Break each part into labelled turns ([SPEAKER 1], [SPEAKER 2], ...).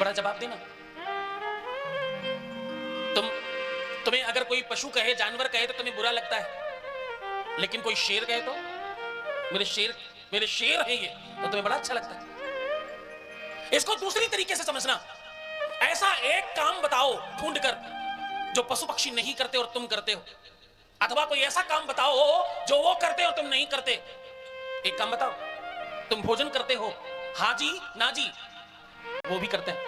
[SPEAKER 1] बड़ा जवाब देना। तुम्हें अगर कोई पशु कहे, जानवर कहे तो तुम्हें बुरा लगता है, लेकिन कोई शेर कहे तो मेरे शेर है ये, तो तुम्हें बड़ा अच्छा लगता है। इसको दूसरी तरीके से समझना, ऐसा एक काम बताओ ढूंढकर जो पशु पक्षी नहीं करते और तुम करते हो, अथवा कोई ऐसा काम बताओ जो वो करते हो तुम नहीं करते। एक काम बताओ, तुम भोजन करते हो, हाँ जी ना जी, वो भी करते हैं।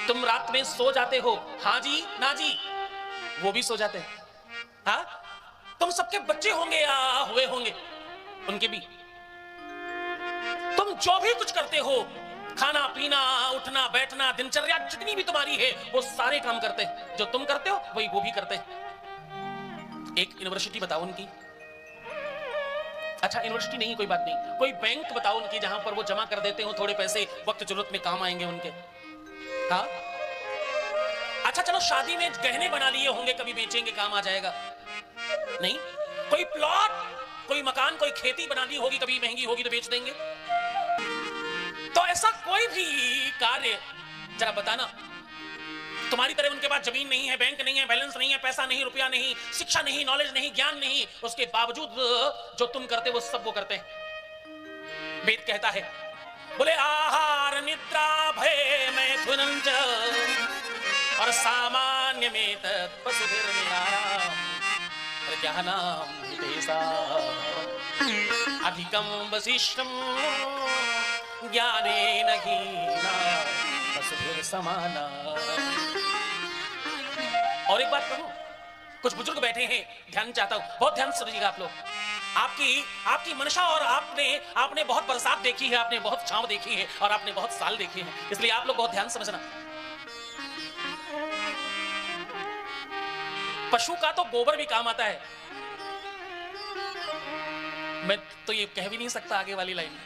[SPEAKER 1] तुम रात में सो जाते हो, हाँ जी ना जी, वो भी सो जाते हैं। हाँ, तुम सबके बच्चे होंगे या हुए होंगे, उनके भी। तुम जो भी कुछ करते हो, खाना पीना उठना बैठना दिनचर्या जितनी भी तुम्हारी है, वो सारे काम करते हैं। जो तुम करते हो वही वो भी करते हैं। एक यूनिवर्सिटी बताओ उनकी, अच्छा यूनिवर्सिटी नहीं कोई बात नहीं, कोई बैंक बताओ उनकी जहां पर वो जमा कर देते हो थोड़े पैसे, वक्त जरूरत में काम आएंगे उनके। हाँ, अच्छा चलो शादी में गहने बना लिए होंगे, कभी बेचेंगे काम आ जाएगा। नहीं, कोई प्लॉट, कोई मकान, कोई खेती बना ली होगी, कभी महंगी होगी तो बेच देंगे। तो ऐसा कोई भी कार्य जरा बताना, तुम्हारी तरह उनके पास जमीन नहीं है, बैंक नहीं है, बैलेंस नहीं है, पैसा नहीं, रुपया नहीं, शिक्षा नहीं, नॉलेज नहीं, ज्ञान नहीं, उसके बावजूद जो तुम करते वो सब वो करते हैं। वेद कहता है, बोले आहार निद्रा भय मैथुनं च और सामान्य में तत्पशुभिर्निराम ज्ञानाम हितेषा अधिकम वसिष्ठम ज्ञानेन हीना पशुभिर्समाना। और एक बात कहूं, कुछ बुजुर्ग बैठे हैं, ध्यान चाहता हूं, बहुत ध्यान से सुनिएगा आप लोग। आपकी मनसा और आपने बहुत बरसात देखी है, आपने बहुत छांव देखी है और आपने बहुत साल देखे हैं, इसलिए आप लोग बहुत ध्यान समझना। पशु का तो गोबर भी काम आता है, मैं तो ये कह भी नहीं सकता आगे वाली लाइन।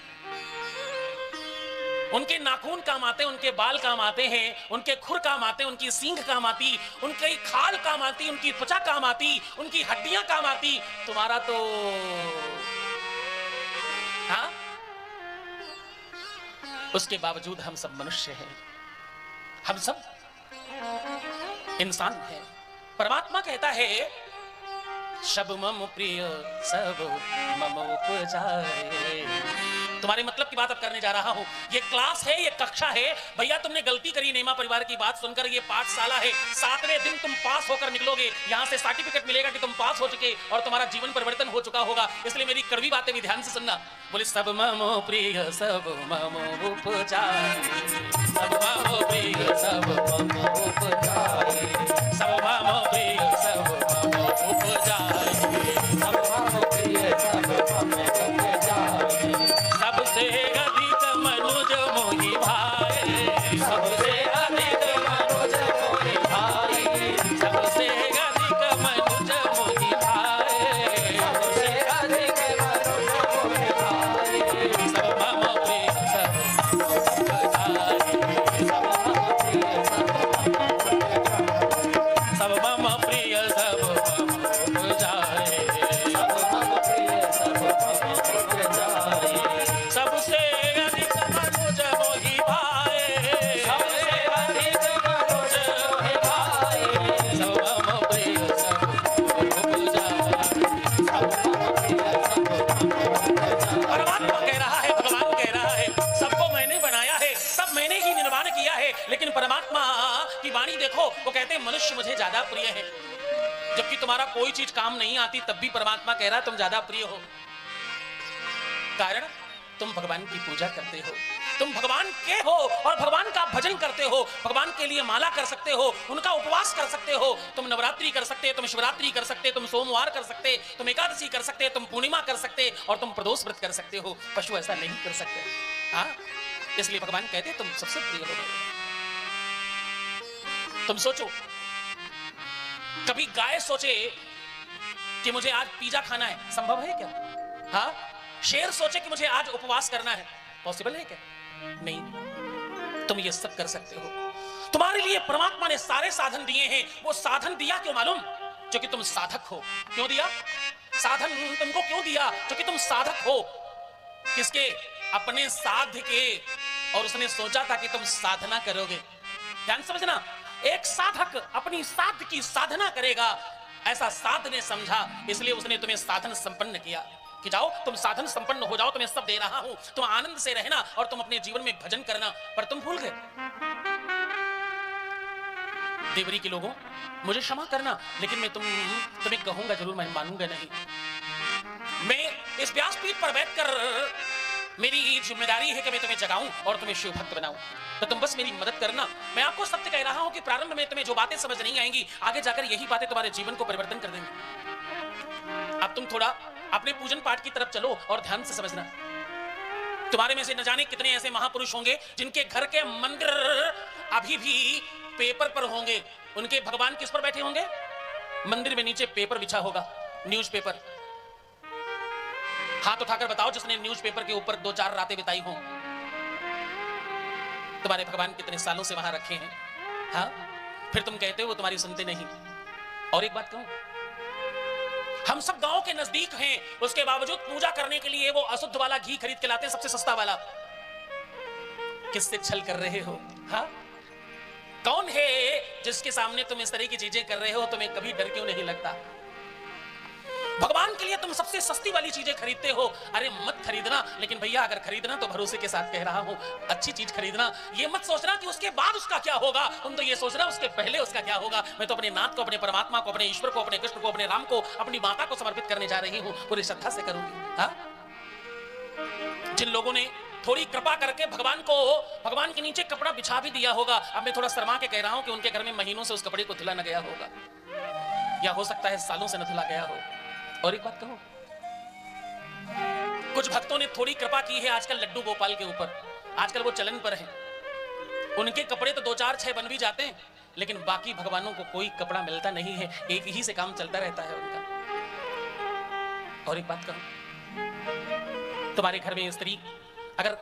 [SPEAKER 1] उनके नाखून काम आते हैं, उनके बाल काम आते हैं, उनके खुर काम आते हैं, उनकी सींग काम आती, उनकी खाल काम आती, उनकी त्वचा काम आती, उनकी हड्डियां काम आती। तुम्हारा तो हाँ, उसके बावजूद हम सब मनुष्य हैं, हम सब इंसान हैं। परमात्मा कहता है, सब मम प्रिय सब मम उपजाए। तुम्हारे मतलब की बात अब करने जा रहा हूं। ये क्लास है, ये कक्षा है। भैया तुमने गलती करी, नेमा परिवार की बात सुनकर। ये पाठशाला है, 7वें दिन तुम पास होकर निकलोगे, यहां से सर्टिफिकेट मिलेगा कि तुम पास हो चुके और तुम्हारा जीवन परिवर्तन हो चुका होगा। इसलिए मेरी कड़वी बातें भी ध्यान से सुनना। बोले सब मम प्रिय सब मम उपजाए, सब मम प्रिय सब मम उपजाए, सब मम प्रिय सब मम उपजाए, सब मम प्रिय सब मम उपजाए। सबसे अधिक मनुज मोहि भाई, सबसे अधिक मनुज मोहि भाई, सबसे अधिक मनुज मोहि भाई, सबसे अधिक मनुज मोहि भाई। सब मम प्रिय सब मम उपजाए, सब मम प्रिय सब मम प्रिय सब मम उपजाए, सब मम प्रिय सब मम उपजाए। सबसे अधिक मनुज मोहि भाई, सबसे अधिक मनुज मोहि भाई, सब मम प्रिय सब उपजाए, सब मम प्रिय सब उपजाए। परमात्मा कह रहा है, भगवान कह रहा है, सबको मैंने बनाया है, सब मैंने ही निर्माण किया है। लेकिन परमात्मा की वाणी देखो, वो कहते हैं मनुष्य मुझे ज्यादा प्रिय है। जबकि तुम्हारा कोई चीज काम नहीं आती, तब भी परमात्मा कह रहा है तुम ज्यादा प्रिय हो। कारण तुम भगवान की पूजा करते हो, तुम भगवान के हो और भगवान का भजन करते हो, भगवान के लिए माला कर सकते हो, उनका उपवास कर सकते हो, तुम नवरात्रि कर सकते, तुम शिवरात्रि कर सकते, तुम सोमवार कर सकते, तुम एकादशी कर सकते, तुम पूर्णिमा कर सकते और तुम प्रदोष व्रत कर सकते हो। पशु ऐसा नहीं कर सकते। हाँ, इसलिए भगवान कहते तुम सबसे प्रिय हो। तुम सोचो, कभी गाय सोचे कि मुझे आज पिज्जा खाना है, संभव है क्या? हाँ, शेर सोचे कि मुझे आज उपवास करना है, पॉसिबल है क्या? नहीं। तुम ये सब कर सकते हो। तुम्हारे लिए परमात्मा ने सारे साधन दिए हैं। वो साधन दिया क्यों मालूम? क्योंकि तुम साधक हो। क्यों दिया साधन तुमको? क्यों दिया? क्योंकि तुम साधक हो। किसके? अपने साध्य के, और उसने सोचा था कि तुम साधना करोगे। ध्यान समझना, एक साधक अपनी साध की साधना करेगा, ऐसा साध ने समझा, इसलिए उसने तुम्हें साधन संपन्न किया कि जाओ तुम साधन संपन्न हो जाओ, तुम्हें सब दे रहा हूं, तुम आनंद से रहना और तुम अपने जीवन में भजन करना। पर तुम भूल गए। देवरी के लोगों, मुझे क्षमा करना, लेकिन मैं तुम्हें कहूंगा जरूर, मैं मानूंगा नहीं। मैं इस व्यासपीठ पर बैठकर मेरी जिम्मेदारी है कि मैं तुम्हें जगाऊं और तुम्हें शिव भक्त बनाऊं, तो तुम बस मेरी मदद करना। मैं आपको सत्य कह रहा हूं कि प्रारंभ में तुम्हें जो बातें समझ नहीं आएंगी, आगे जाकर यही बातें तुम्हारे जीवन को परिवर्तन कर देंगी। अब तुम थोड़ा अपने पूजन पाठ की तरफ चलो और ध्यान से समझना। तुम्हारे में से न जाने कितने ऐसे महापुरुष होंगे जिनके घर के मंदिर अभी भी पेपर पर होंगे। उनके भगवान किस पर बैठे होंगे? मंदिर में नीचे पेपर बिछा होगा, न्यूज़पेपर। हाथ उठाकर बताओ जिसने न्यूज़पेपर के ऊपर 2-4 रातें बिताई हों। तुम्हारे भगवान कितने सालों से वहां रखे हैं? हाँ, फिर तुम कहते हो वो तुम्हारी सुनते नहीं। और एक बात कहूं, हम सब गांव के नजदीक हैं, उसके बावजूद पूजा करने के लिए वो अशुद्ध वाला घी खरीद के लाते हैं, सबसे सस्ता वाला। किससे छल कर रहे हो? हाँ, कौन है जिसके सामने तुम इस तरह की चीजें कर रहे हो? तुम्हें कभी डर क्यों नहीं लगता? भगवान के लिए तुम सबसे सस्ती वाली चीजें खरीदते हो। अरे मत खरीदना, लेकिन भैया अगर खरीदना तो भरोसे के साथ कह रहा हूं, अच्छी चीज खरीदना। ये मत सोचना कि उसके बाद उसका क्या होगा, तुम तो ये सोचना उसके पहले उसका क्या होगा। मैं तो अपने नाथ को, अपने परमात्मा को, अपने ईश्वर को, अपने कृष्ण को, अपने राम को, अपनी माता को समर्पित करने जा रही हूं, पूरी श्रद्धा से करूंगी। हाँ, जिन लोगों ने थोड़ी कृपा करके भगवान के नीचे कपड़ा बिछा भी दिया होगा, अब मैं थोड़ा शर्मा के कह रहा हूं कि उनके घर में महीनों से उस कपड़े को धुला न गया होगा, या हो सकता है सालों से न धुला गया हो। और एक बात कहूं, कुछ भक्तों ने थोड़ी कृपा की है आजकल लड्डू गोपाल के ऊपर, आजकल वो चलन पर है। उनके कपड़े तो 2-4-6 बन भी जाते हैं, लेकिन बाकी भगवानों को कोई कपड़ा मिलता नहीं है, एक ही से काम चलता रहता है उनका। और एक बात कहूं, तुम्हारे घर में स्त्री अगर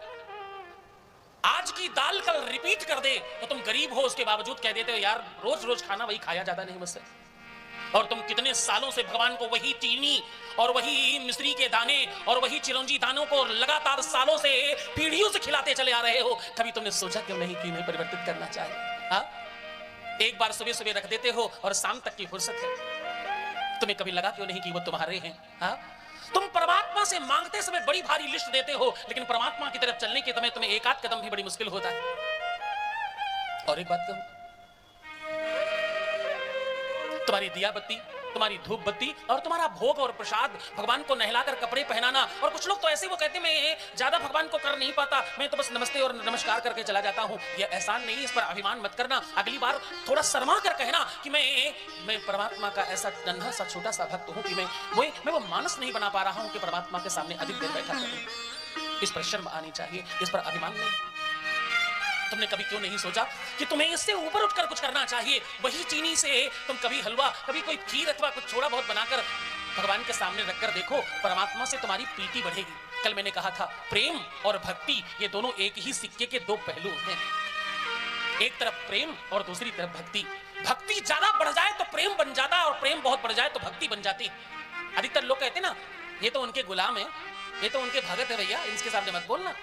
[SPEAKER 1] आज की दाल कल रिपीट कर दे तो तुम गरीब हो, उसके बावजूद कह देते हो यार रोज रोज खाना वही खाया जाता नहीं मुझसे। और तुम कितने सालों से भगवान को वही चीनी और वही मिश्री के दाने और वही चिरौंजी दानों को लगातार सालों से, पीढ़ियों से खिलाते चले आ रहे हो। कभी तुमने सोचा क्यों नहीं कि इन्हें परिवर्तित करना चाहिए? हाँ, एक बार सुबह सुबह रख देते हो और शाम तक की फुर्सत है। तुम्हें कभी लगा क्यों नहीं कि वो तुम्हारे हैं? हाँ, तुम परमात्मा से मांगते समय बड़ी भारी लिस्ट देते हो, लेकिन परमात्मा की तरफ चलने के समय तुम्हें एक आध कदम भी बड़ी मुश्किल होता है। और एक बात कहूं, तुम्हारी दिया बत्ती, तुम्हारी धूप बत्ती और तुम्हारा भोग और प्रसाद, भगवान को नहलाकर कपड़े पहनाना, और कुछ लोग तो ऐसे वो कहते मैं ज्यादा भगवान को कर नहीं पाता, मैं तो बस नमस्ते और नमस्कार करके चला जाता हूं। यह एहसान नहीं, इस पर अभिमान मत करना। अगली बार थोड़ा शर्मा कर कहना कि मैं परमात्मा का ऐसा नन्हा सा छोटा सा भक्त हूं कि मैं वो मानस नहीं बना पा रहा हूं कि परमात्मा के सामने अधिक देर बैठा करूं। इस पर शर्म आनी चाहिए, इस पर अभिमान नहीं। तुमने कभी क्यों नहीं सोचा कि तुम्हें इससे ऊपर उठकर कुछ करना चाहिए? वही चीनी से तुम कभी हलवा, कभी कोई खीर अथवा कुछ थोड़ा बहुत बनाकर भगवान के सामने रखकर देखो, परमात्मा से तुम्हारी प्रीति बढ़ेगी। कल मैंने कहा था, प्रेम और भक्ति ये दोनों एक ही सिक्के के दो पहलू हैं। एक तरफ प्रेम और दूसरी तरफ भक्ति। भक्ति ज्यादा बढ़ जाए तो प्रेम बन जाता है, और प्रेम बहुत बढ़ जाए तो भक्ति बन जाती। अधिकतर लोग कहते ना ये तो उनके गुलाम है, ये तो उनके भगत है, भैया इनके सामने मत बोलना।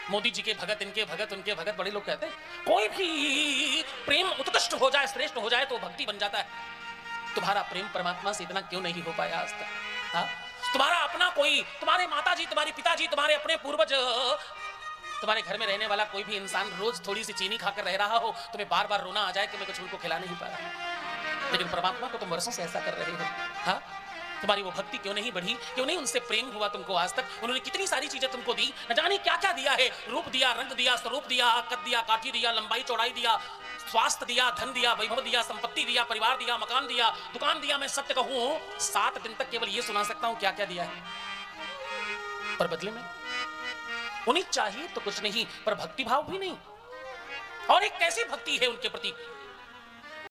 [SPEAKER 1] मोदी जी के भगत, इनके भगत, उनके भगत, बड़े लोग कहते हैं। कोई भी प्रेम उत्कृष्ट हो जाए, श्रेष्ठ हो जाए तो भक्ति बन जाता है। तुम्हारा प्रेम परमात्मा से इतना क्यों नहीं हो पाया आज तक? हाँ, तुम्हारा अपना कोई, तुम्हारे माता जी, तुम्हारे पिताजी, तुम्हारे अपने पूर्वज, तुम्हारे घर में रहने वाला कोई भी इंसान रोज थोड़ी सी चीनी खाकर रह रहा हो, तुम्हें बार बार रोना आ जाए कि मैं कुछ उनको खिला नहीं पाया। लेकिन परमात्मा को तुम वर्षों से ऐसा कर रहे हो। हाँ, तुम्हारी वो भक्ति क्यों नहीं बढ़ी? क्यों नहीं उनसे प्रेम हुआ तुमको आज तक? उन्होंने कितनी सारी चीजें तुमको दी, न जाने क्या क्या दिया है। रूप दिया, रंग दिया, स्वरूप दिया, कद दिया, काठी दिया, लंबाई चौड़ाई दिया, स्वास्थ्य दिया, धन दिया, वैभव दिया, संपत्ति दिया, परिवार दिया, मकान दिया, दुकान दिया। मैं सत्य कहूं 7 दिन तक केवल ये सुना सकता हूं क्या क्या दिया है, पर बदले में उन्हें चाहिए तो कुछ नहीं, पर भक्ति भाव भी नहीं। और एक कैसी भक्ति है उनके प्रति